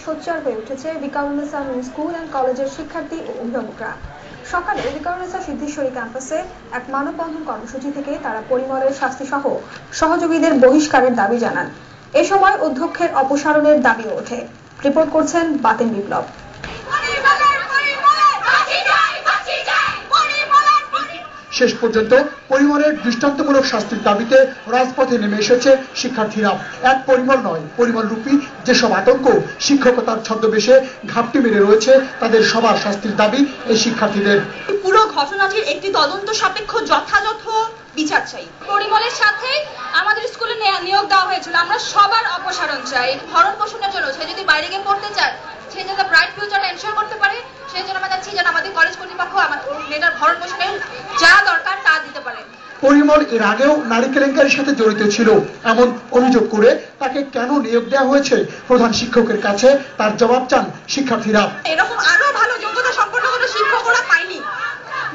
সোচ্চার হয়ে উঠেছে বিকারুন্নেসা নূন স্কুল অ্যান্ড কলেজের শিক্ষার্থী ও অভিভাবকরা। সকালে বিকারুন্নেসা সিদ্ধেশ্বরী ক্যাম্পাসে এক মানববন্ধন কর্মসূচি থেকে তারা পরিমলের শাস্তি সহ সহযোগীদের বহিষ্কারের দাবি জানান। এ সময় অধ্যক্ষের অপসারণের দাবিও ওঠে। রিপোর্ট করছেন বাতেন বিপ্লব। শেষ পর্যন্ত পরিমলের দৃষ্টান্তমূলক শাস্তির দাবিতে রাজপথে নেমে এসেছে শিক্ষার্থীরা। এক পরিমল নয়, পরিমল রূপী যেসব আতঙ্ক শিক্ষকতার ছদ্মবেশে ঘাপটি মেরে রয়েছে তাদের সবার শাস্তির দাবি এই শিক্ষার্থীদের। পুরো ঘটনাটির একটি তদন্ত সাপেক্ষ যথাযথ বিচার চাই। পরিমলের সাথে আমাদের স্কুলে নিয়োগ দেওয়া হয়েছিল, আমরা সবার অপসারণ চাই। ভরণ পোষণের জন্য সে যদি বাইরে গিয়ে পড়তে চায়, সে যাতে ব্রাইট ফিউচার এনশিওর করতে পারে, সেই জন্য আমরা চাচ্ছি যেন আমাদের কলেজ কর্তৃপক্ষ মেয়েটার ভরণ পোষণে যা দরকার তা দিতে পারে। পরিমল এর আগেও নারী কেলেঙ্কারির সাথে জড়িত ছিল এমন অভিযোগ করে তাকে কেন নিয়োগ দেওয়া হয়েছে প্রধান শিক্ষকের কাছে তার জবাব চান শিক্ষার্থীরা। এরকম আরো ভালো যোগ্যতা সম্পন্ন কোনো শিক্ষকরা পায়নি।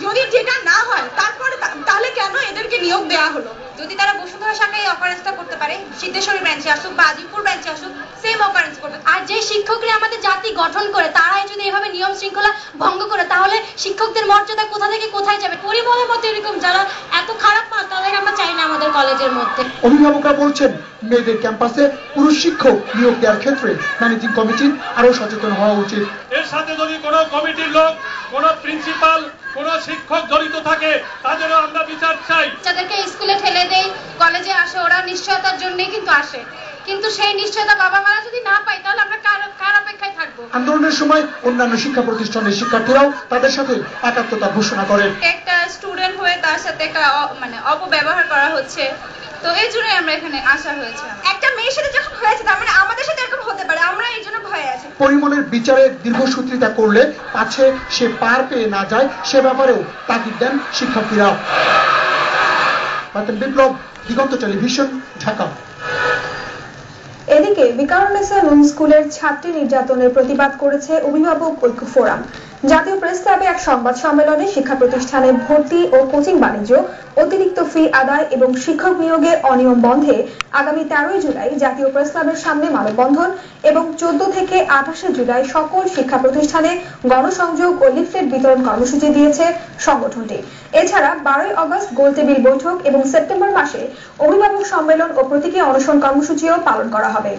যদি যেটা না হয় তারপরে তাহলে কেন এদেরকে নিয়োগ দেওয়া হলো? যদি তারা বসুন্ধরা শাখায় অকারেন্সটা করতে পারে, সিদ্ধেশ্বরী ব্রাঞ্চে আসুক বা আজিপুর ব্রাঞ্চে আসুক, সেম অকারেন্স করবে। আর যে শিক্ষকরা আমাদের জাতি গঠন করে তারাই যদি এভাবে নিয়ম শৃঙ্খলা ভঙ্গ করে, তাহলে শিক্ষকদের মর্যাদা কোথা থেকে কোথায় যাবে? পরিমলের মতো এরকম যারা এত খারাপ মানুষ, তাদের আমরা চাই না আমাদের কলেজের মধ্যে। অভিভাবকরা বলছেন মেয়েদের ক্যাম্পাসে পুরুষ শিক্ষক নিয়োগ দেওয়ার ক্ষেত্রে ম্যানেজিং কমিটির আরো সচেতন হওয়া উচিত। এর সাথে যদি কোনো কমিটির লোক, কোনো প্রিন্সিপাল, কোনো শিক্ষক জড়িত থাকে তাদেরও আমরা বিচার চাই। যাদেরকে স্কুলে ঠেলে দেয় কলেজে আসে, ওরা নিশ্চয়তার জন্যই কিন্তু আসে, কিন্তু সেই নিশ্চয়তা বাবা মারা যদি না পাই তাহলে আমরা কার অপেক্ষায় থাকবো? আন্দোলনের সময় অন্যান্য শিক্ষা প্রতিষ্ঠানের শিক্ষার্থীরাও তাদের সাথে একাত্মতা ঘোষণা করেন। একটা স্টুডেন্ট হয়ে তার সাথে একটা অপব্যবহার করা হচ্ছে, তো এই জন্যই আমরা এখানে আসা হয়েছে। একটা মেয়ের সাথে যখন হয়েছে তার মানে আমাদের সাথে এরকম হতে পারে, আমরা এই জন্য ভয়ে আছি। পরিমলের বিচারে দীর্ঘসূত্রিতা করলে পাছে সে পার পেয়ে না যায় সে ব্যাপারেও তাগিদ দেন শিক্ষার্থীরা। বাতেন বিপ্লব, দিগন্ত টেলিভিশন, ঢাকা। এদিকে বিকারুন্নেসা নূন স্কুলের ছাত্রী নির্যাতনের প্রতিবাদ করেছে অভিভাবক ঐক্য ফোরাম। জাতীয় প্রেস ক্লাবে এক সংবাদ সম্মেলনে শিক্ষা প্রতিষ্ঠানে ভর্তি ও কোচিং বাণিজ্য, অতিরিক্ত ফি আদায় এবং শিক্ষক নিয়োগের অনিয়ম বন্ধে আগামী 13 জুলাই জাতীয় প্রেস ক্লাবের সামনে মানববন্ধন এবং 14 থেকে 28 জুলাই সকল শিক্ষা প্রতিষ্ঠানে গণসংযোগ ও লিফলেট বিতরণ কর্মসূচি দিয়েছে সংগঠনটি। এছাড়া 12 আগস্ট গোলটেবিল বৈঠক এবং সেপ্টেম্বর মাসে অভিভাবক সম্মেলন ও প্রতীকী অনশন কর্মসূচিও পালন করা হবে।